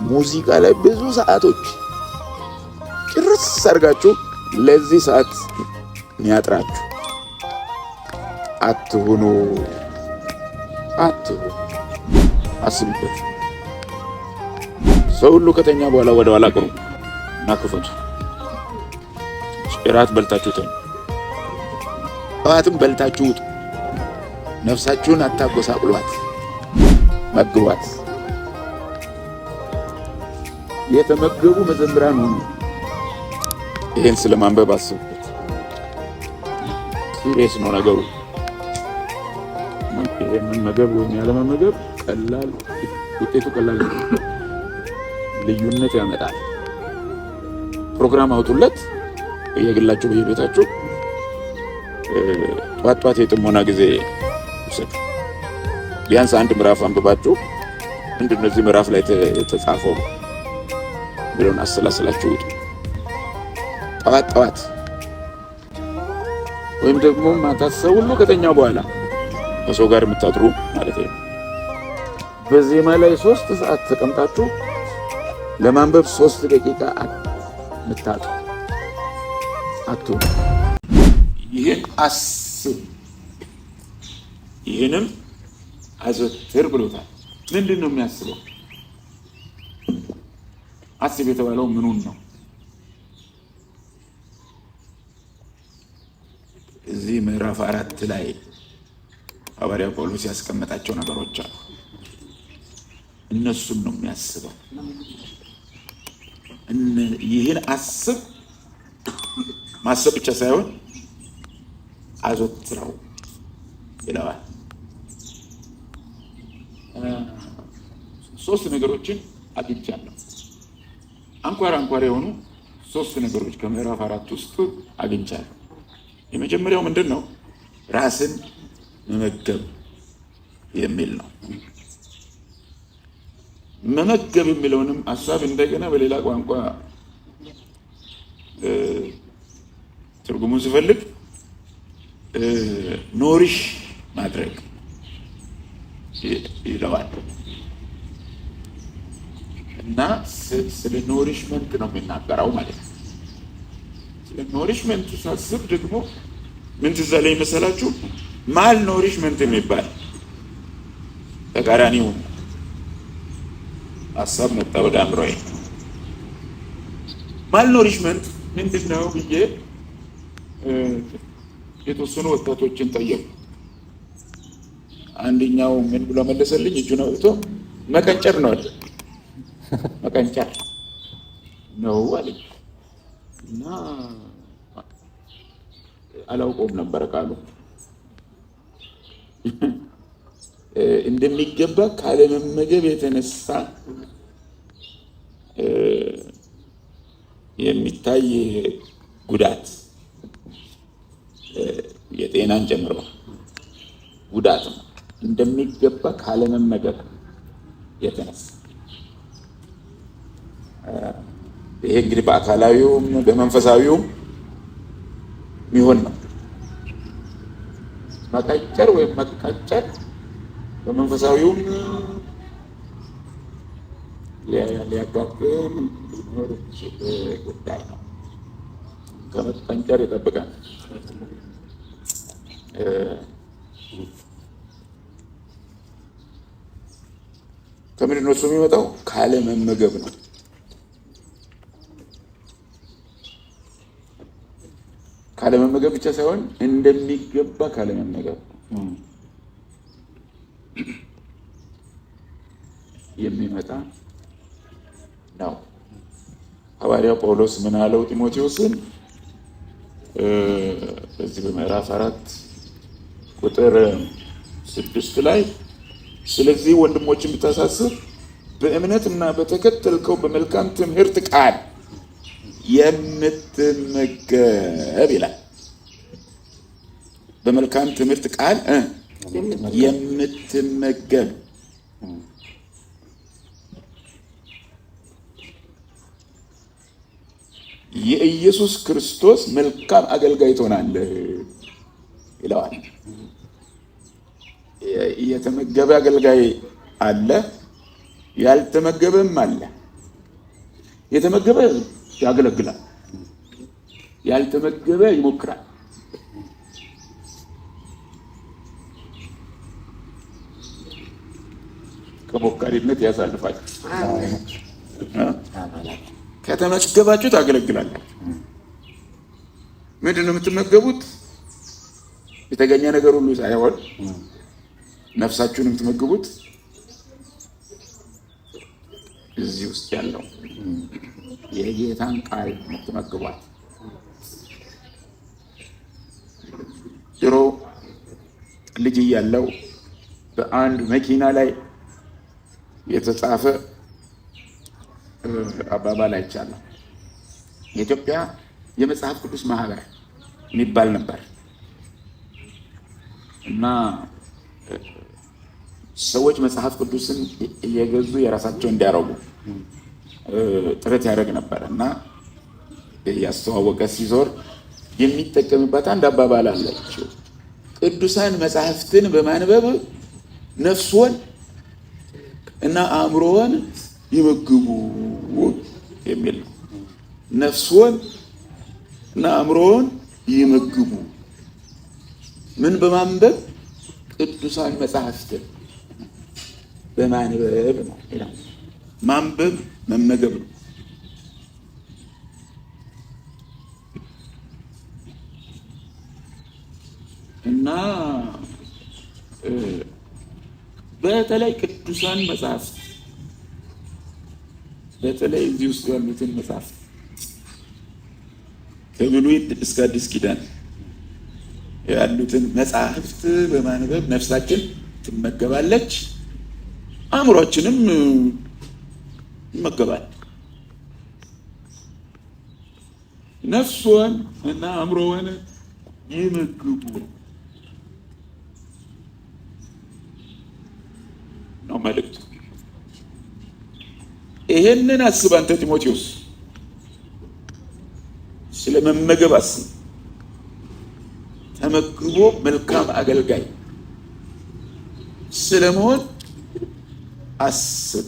ሙዚቃ ላይ ብዙ ሰዓቶች ጭርስ አድርጋችሁ ለዚህ ሰዓት የሚያጥራችሁ አትሁኑ። አስቡበት። ሰው ሁሉ ከተኛ በኋላ ወደ ኋላ ቅሩ እና ክፈቱ። እራት በልታችሁ ተኙ። ጠዋትም በልታችሁ ውጡ። ነፍሳችሁን አታጎሳቁሏት፣ መግቧት። የተመገቡ መዘምራን ሁኑ። ይህን ስለማንበብ አስቡበት። ሲሪየስ ነው ነገሩ። መመገብ ወይም ያለመመገብ ቀላል ውጤቱ ቀላል ነው። ልዩነት ያመጣል። ፕሮግራም አውጡለት በየግላችሁ በየቤታችሁ። ጧት የጥሞና ጊዜ ውሰዱ። ቢያንስ አንድ ምዕራፍ አንብባችሁ ምንድነው እዚህ ምዕራፍ ላይ የተጻፈው ብለውን አሰላስላችሁ ውጡ። ጠዋት ወይም ደግሞ ማታ ሰው ሁሉ ከተኛው በኋላ ከሰው ጋር የምታድሩ ማለት ነው። በዜማ ላይ 3 ሰዓት ተቀምጣችሁ ለማንበብ 3 ደቂቃ ምታጡ አትሁኑ። ይህን አስብ፣ ይህንም አዘውትር ብሎታል። ምንድን ነው የሚያስበው? አስብ የተባለው ምኑን ነው? እዚህ ምዕራፍ 4 ላይ ሐዋርያው ጳውሎስ ያስቀመጣቸው ነገሮች አሉ። እነሱን ነው የሚያስበው። ይህን አስብ፣ ማሰብ ብቻ ሳይሆን አዘውትረው ይለዋል። 3 ነገሮችን አግኝቻለሁ። አንኳር የሆኑ 3 ነገሮች ከምዕራፍ 4 ውስጥ አግኝቻለሁ። የመጀመሪያው ምንድን ነው? ራስን መመገብ የሚል ነው። መመገብ የሚለውንም ሐሳብ እንደገና በሌላ ቋንቋ ትርጉሙን ስፈልግ ኖሪሽ ማድረግ ይለዋል እና ስለ ኖሪሽመንት ነው የሚናገረው ማለት ነው። ስለ ኖሪሽመንት ሳስብ ደግሞ ምን ትዝ አለኝ መሰላችሁ? ማል ኖሪሽመንት የሚባል ተቃራኒው ሐሳብ መጣ ወደ አእምሮዬ። ማል ኖሪሽመንት ምንድን ነው ብዬ የተወሰኑ ወጣቶችን ጠየቁ። አንደኛው ምን ብሎ መለሰልኝ? እጁን አውጥቶ መቀንጨር ነው አለ። መቀንጨር ነው አለኝ እና አላውቀውም ነበር ቃሉ። እንደሚገባ ካለመመገብ የተነሳ የሚታይ ጉዳት የጤናን ጨምሮ ጉዳት ነው። እንደሚገባ ካለመመገብ የተነሳ ይሄ እንግዲህ በአካላዊውም በመንፈሳዊውም የሚሆን ነው። መቀጨር ወይም መቀጨር በመንፈሳዊውም ሊያጋጥም ሊኖር ጉዳይ ነው። ከመቀንጨር ይጠብቃል። ከምንድን ነው እሱ የሚመጣው? ካለመመገብ ነው። ካለመመገብ ብቻ ሳይሆን እንደሚገባ ካለመመገብ የሚመጣ ነው። ሐዋርያው ጳውሎስ ምን አለው ጢሞቴዎስን? በዚህ በምዕራፍ 4 ቁጥር 6 ላይ ስለዚህ ወንድሞችን ብታሳስብ በእምነትና በተከተልከው በመልካም ትምህርት ቃል የምትመገብ ይላል። በመልካም ትምህርት ቃል የምትመገብ የኢየሱስ ክርስቶስ መልካም አገልጋይ ትሆናለህ ይለዋል። የተመገበ አገልጋይ አለ፣ ያልተመገበም አለ። የተመገበ ያገለግላል፣ ያልተመገበ ይሞክራል። ከሞካሪነት ያሳልፋል። ከተመገባችሁ ታገለግላላችሁ። ምንድን ነው የምትመገቡት? የተገኘ ነገር ሁሉ ሳይሆን ነፍሳችሁን የምትመግቡት እዚህ ውስጥ ያለው የጌታን ቃል የምትመግቧት። ድሮ ልጅ እያለሁ በአንድ መኪና ላይ የተጻፈ አባባል አይቻለሁ። የኢትዮጵያ የመጽሐፍ ቅዱስ ማህበር የሚባል ነበር እና ሰዎች መጽሐፍ ቅዱስን እየገዙ የራሳቸው እንዲያረጉ ጥረት ያደርግ ነበር እና ያስተዋወቀ ሲዞር የሚጠቀምበት አንድ አባባል አላቸው። ቅዱሳን መጽሐፍትን በማንበብ ነፍስዎን እና አእምሮውን ይመግቡ የሚል ነው። ነፍስዎን እና አእምሮውን ይመግቡ። ምን በማንበብ? ቅዱሳን መጽሐፍትን በማንበብ ነው። ማንበብ መመገብ ነው። እና በተለይ ቅዱሳን መጽሐፍት በተለይ እዚህ ውስጥ ያሉትን መጽሐፍት ከብሉይ እስከ አዲስ ኪዳን ያሉትን መጽሐፍት በማንበብ ነፍሳችን ትመገባለች፣ አእምሮአችንም ይመገባል። ነፍስዎን እና አእምሮውን ይመግቡ ነው መልእክቱ። ይሄንን አስብ አንተ ጢሞቴዎስ፣ ስለ መመገብ አስብ። ተመግቦ መልካም አገልጋይ ስለመሆን አስብ።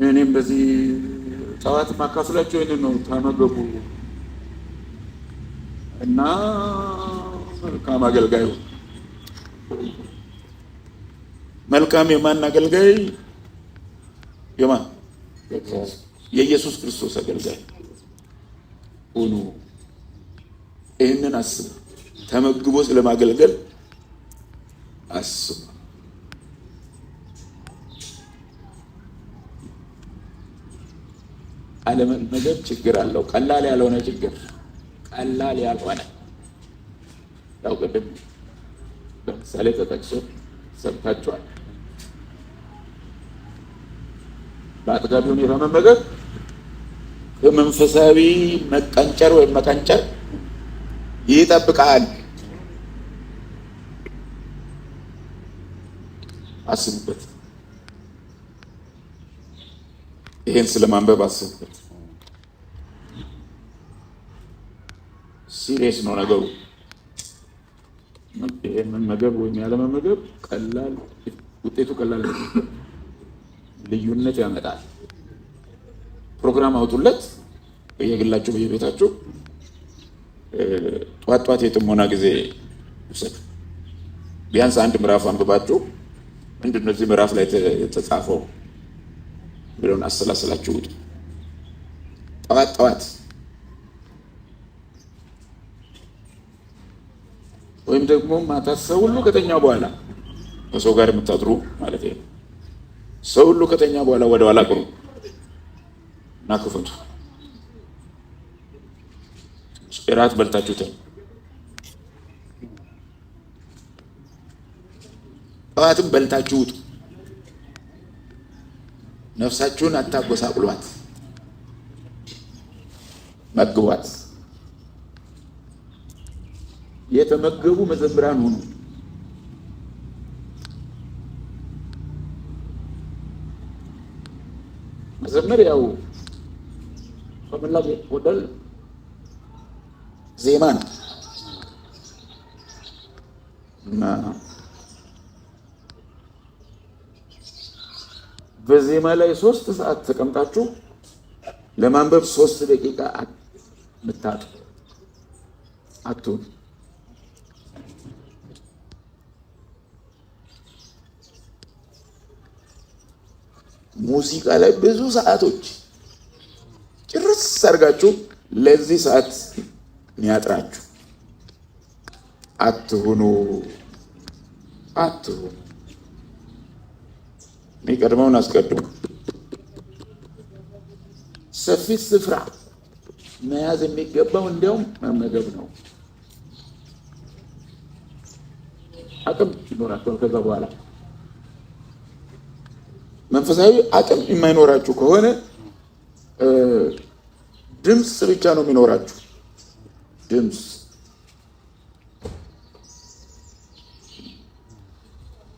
እኔም በዚህ ጠዋት ማካፍላቸው ይህንን ነው። ተመገቡ እና መልካም አገልጋይ። መልካም የማን አገልጋይ? የማን? የኢየሱስ ክርስቶስ አገልጋይ ሁኑ። ይህንን አስብ። ተመግቦ ስለማገልገል አስብ። አለመመገብ ችግር አለው። ቀላል ያልሆነ ችግር፣ ቀላል ያልሆነ ያው ቅድም ለምሳሌ ተጠቅሶ ሰምታችኋል። በአጥጋቢ ሁኔታ መመገብ በመንፈሳዊ መቀንጨር ወይም መቀንጨር ይጠብቃል። አስቡበት። ይሄን ስለማንበብ አስቡበት። ሲሪየስ ነው ነገሩ። ይሄን መመገብ ወይም ያለመመገብ ቀላል ውጤቱ ቀላል ነው። ልዩነት ያመጣል። ፕሮግራም አውጡለት በየግላችሁ በየቤታችሁ። ጧት ጧት የጥሞና ጊዜ ውሰዱ። ቢያንስ አንድ ምዕራፍ አንብባችሁ ምንድን ነው እዚህ ምዕራፍ ላይ የተጻፈው ብለውን አሰላስላችሁ ውጡ። ጠዋት ጠዋት ወይም ደግሞ ማታ ሰው ሁሉ ከተኛ በኋላ ከሰው ጋር የምታድሩ ማለት ነው። ሰው ሁሉ ከተኛ በኋላ ወደ ኋላ ቅሩ እና ክፈቱ። እራት በልታችሁ ተኙ። ጠዋትም በልታችሁ ውጡ። ነፍሳችሁን አታጎሳቁሏት፣ መግቧት። የተመገቡ መዘምራን ሁኑ። መዘመር ያው በመላ ጎደል ዜማ ነው እና በዜማ ላይ 3 ሰዓት ተቀምጣችሁ ለማንበብ 3 ደቂቃ ምታጡ አትሁን። ሙዚቃ ላይ ብዙ ሰዓቶች ጭርስ አድርጋችሁ ለዚህ ሰዓት የሚያጥራችሁ አትሁኑ። የሚቀድመውን አስቀድሙ። ሰፊ ስፍራ መያዝ የሚገባው እንዲያውም መመገብ ነው። አቅም ይኖራችኋል። ከዛ በኋላ መንፈሳዊ አቅም የማይኖራችሁ ከሆነ ድምፅ ብቻ ነው የሚኖራችሁ። ድምፅ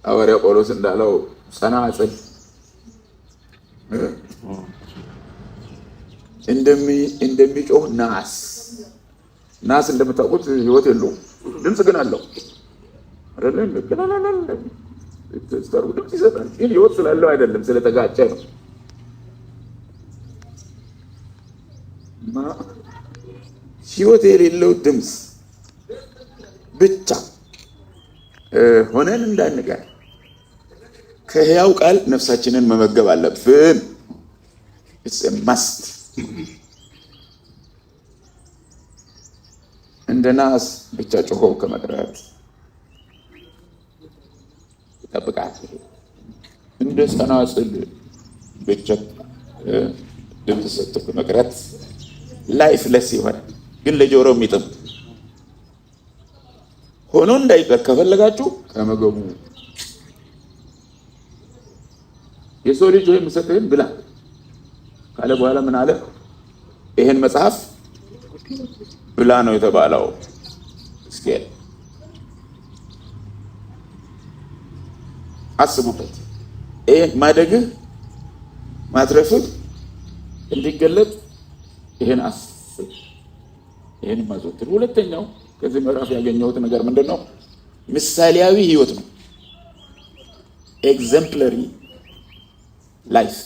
ሐዋርያው ጳውሎስ እንዳለው ጸናጽል እንደሚጮህ ናስ እንደምታውቁት ህይወት የለውም፣ ድምፅ ግን አለው አይደለም? ድምፅ ይሰጣል፣ ግን ህይወት ስላለው አይደለም፣ ስለተጋጨ ነው። ህይወት የሌለው ድምፅ ብቻ ሆነን እንዳንቀር ከህያው ቃል ነፍሳችንን መመገብ አለብን። it's a must። እንደ ናስ ብቻ ጮሆ ከመቅረት ይጠብቃል። እንደ ጸናጽል ብቻ ድምፅ ሰጥቶ ከመቅረት ላይፍ ለስ ይሆናል፣ ግን ለጆሮ የሚጥም ሆኖ እንዳይቀር ከፈለጋችሁ ከመገቡ የሰው ልጅ ሆይ የምሰጥህን ብላ ካለ በኋላ ምን አለ? ይሄን መጽሐፍ ብላ ነው የተባለው። እስኪ አስቡበት። ይሄ ማደግህ ማትረፍህ እንዲገለጥ ይሄን አስብ፣ ይሄን ማዘውትር። ሁለተኛው ከዚህ ምዕራፍ ያገኘሁት ነገር ምንድነው? ምሳሌያዊ ህይወት ነው። ኤግዘምፕለሪ ላይፍ፣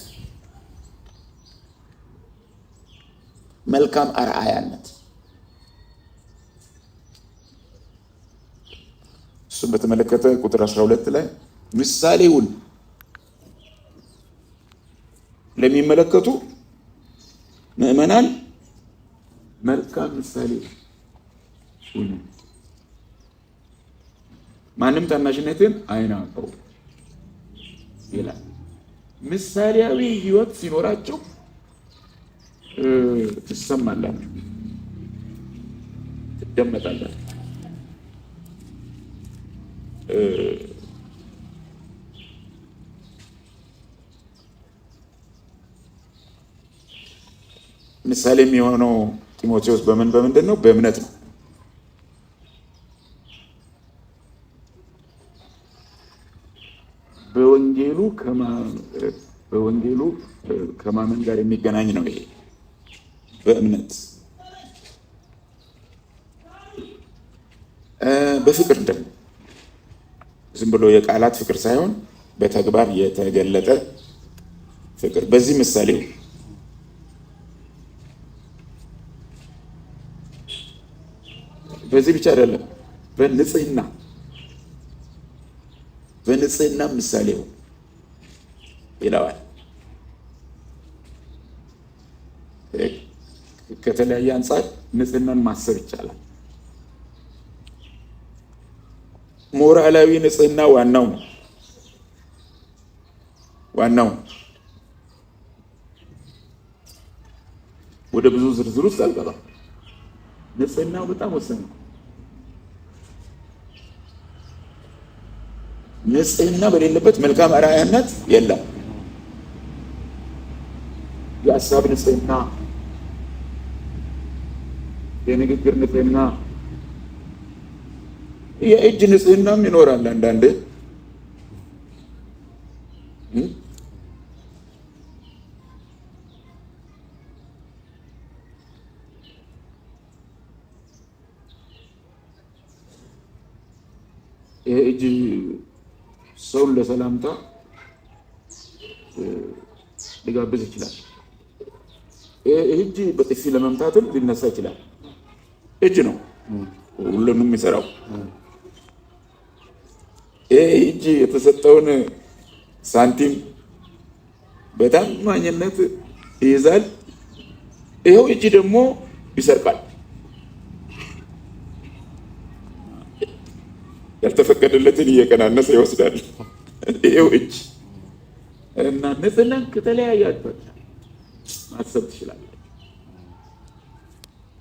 መልካም አርአያነት። እሱን በተመለከተ ቁጥር 12 ላይ ምሳሌውን ለሚመለከቱ ምዕመናን መልካም ምሳሌ ሁኑ፣ ማንም ታናሽነትን አይናቀው ይላል። ምሳሌያዊ ህይወት ሲኖራቸው ትሰማላችሁ፣ ትደመጣላችሁ። ምሳሌ የሚሆነው ጢሞቴዎስ በምንድን ነው? በእምነት ነው። በወንጌሉ ከማመን ጋር የሚገናኝ ነው። ይሄ በእምነት በፍቅር ደግሞ ዝም ብሎ የቃላት ፍቅር ሳይሆን በተግባር የተገለጠ ፍቅር። በዚህ ምሳሌው በዚህ ብቻ አይደለም፣ በንጽህና ምሳሌው ይለዋል። ከተለያየ አንጻር ንጽህናን ማሰብ ይቻላል። ሞራላዊ ንጽህና ዋናው ወደ ብዙ ዝርዝር ውስጥ አልገባም። ንጽህናው በጣም ወሳኝ ነው። ንጽህና በሌለበት መልካም አርአያነት የለም። የሀሳብ ንጽህና፣ የንግግር ንጽህና፣ የእጅ ንጽህናም ይኖራል አንዳንዴ። የእጅ ሰውን ለሰላምታ ሊጋብዝ ይችላል። እጅ በጥፊ ለመምታትም ሊነሳ ይችላል። እጅ ነው ሁሉንም የሚሰራው። እጅ የተሰጠውን ሳንቲም በታማኝነት ይይዛል። ይኸው እጅ ደግሞ ይሰርቃል። ያልተፈቀደለትን እየቀናነሰ ይወስዳል። ይኸው እጅ እና ንጽህናን ከተለያየ አቅጣጫ ማሰብ ትችላለህ።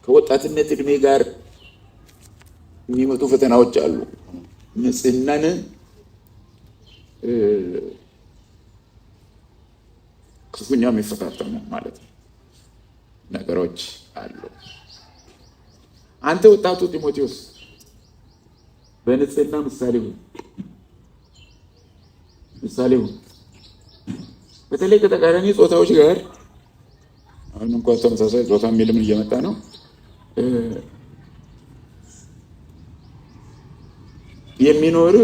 ከወጣትነት እድሜ ጋር የሚመጡ ፈተናዎች አሉ። ንጽህናን ክፉኛ የሚፈታተኑ ማለት ነው ነገሮች አሉ። አንተ ወጣቱ ጢሞቴዎስ በንጽህና ምሳሌ ሁን። በተለይ ከተቃራኒ ጾታዎች ጋር አሁን እንኳን ተመሳሳይ ጾታ የሚልም እየመጣ ነው። የሚኖር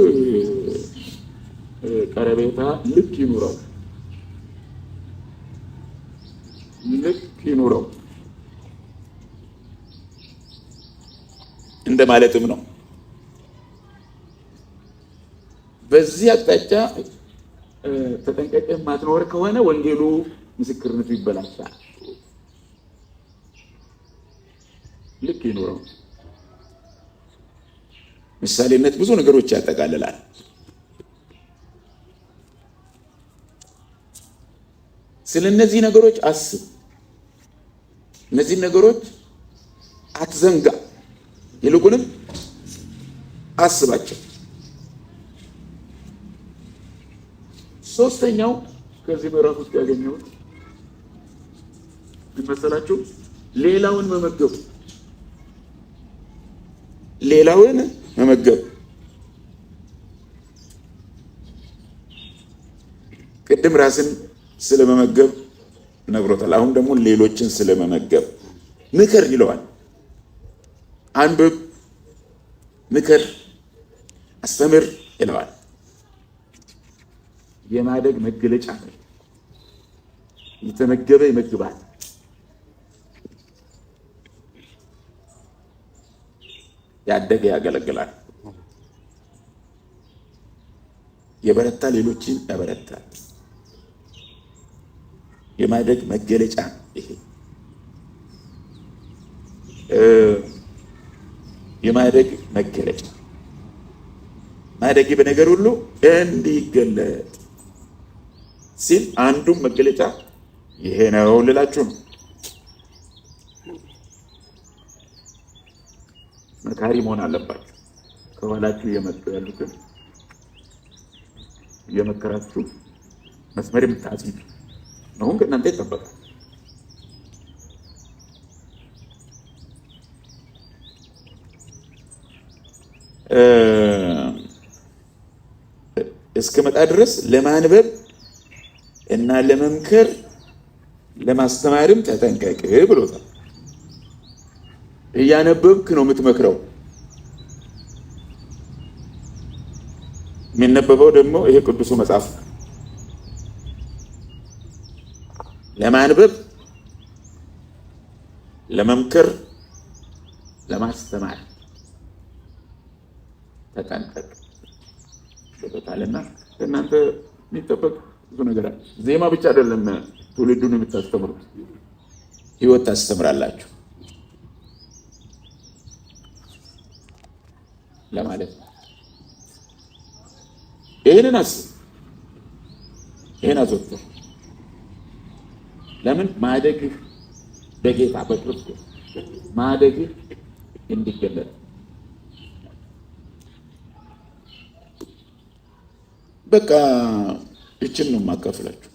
ቀረቤታ ልክ ይኑረው እንደማለትም ነው። በዚህ አቅጣጫ ተጠንቀቀህ ማትኖር ከሆነ ወንጌሉ ምስክርነቱ ይበላሻል። ልክ ይኑረው። ምሳሌነት ብዙ ነገሮች ያጠቃልላል። ስለነዚህ ነገሮች አስብ። እነዚህ ነገሮች አትዘንጋ፣ ይልቁንም አስባቸው። ሶስተኛው ከዚህ ምዕራፍ ውስጥ ያገኘሁት መሰላችሁ? ሌላውን መመገብ። ቅድም ራስን ስለመመገብ ነግሮታል። አሁን ደግሞ ሌሎችን ስለመመገብ ምክር ይለዋል። አንብብ፣ ምክር፣ አስተምር ይለዋል። የማደግ መገለጫ ነው። የተመገበ ይመግባል። ያደገ ያገለግላል። የበረታ ሌሎችን ያበረታል። የማደግ መገለጫ ይሄ የማደግ መገለጫ ማደግ በነገር ሁሉ እንዲገለጥ ሲል አንዱም መገለጫ ይሄ ነው ልላችሁ ነው። መካሪ መሆን አለባችሁ። ከኋላችሁ እየመጡ ያሉትን እየመከራችሁ መስመር የምታስይዙ ነው ከእናንተ ይጠበቃል። እስከመጣ ድረስ ለማንበብ እና ለመምከር ለማስተማርም ተጠንቀቅ ብሎታል። እያነበብክ ነው የምትመክረው። የሚነበበው ደግሞ ይሄ ቅዱሱ መጽሐፍ ነው። ለማንበብ፣ ለመምከር፣ ለማስተማር ተጠንቀቅ ብሎታልና እናንተ የሚጠበቅ ብዙ ነገር አለ። ዜማ ብቻ አይደለም ትውልዱን የምታስተምሩት፣ ህይወት ታስተምራላችሁ ለማለት ነው። ይሄንን አስብ፣ ይሄን አዘውትር። ለምን ማደግህ በጌታ በክርስቶስ ማደግህ እንዲገለጥ። በቃ እችን ነው የማካፍላችሁ።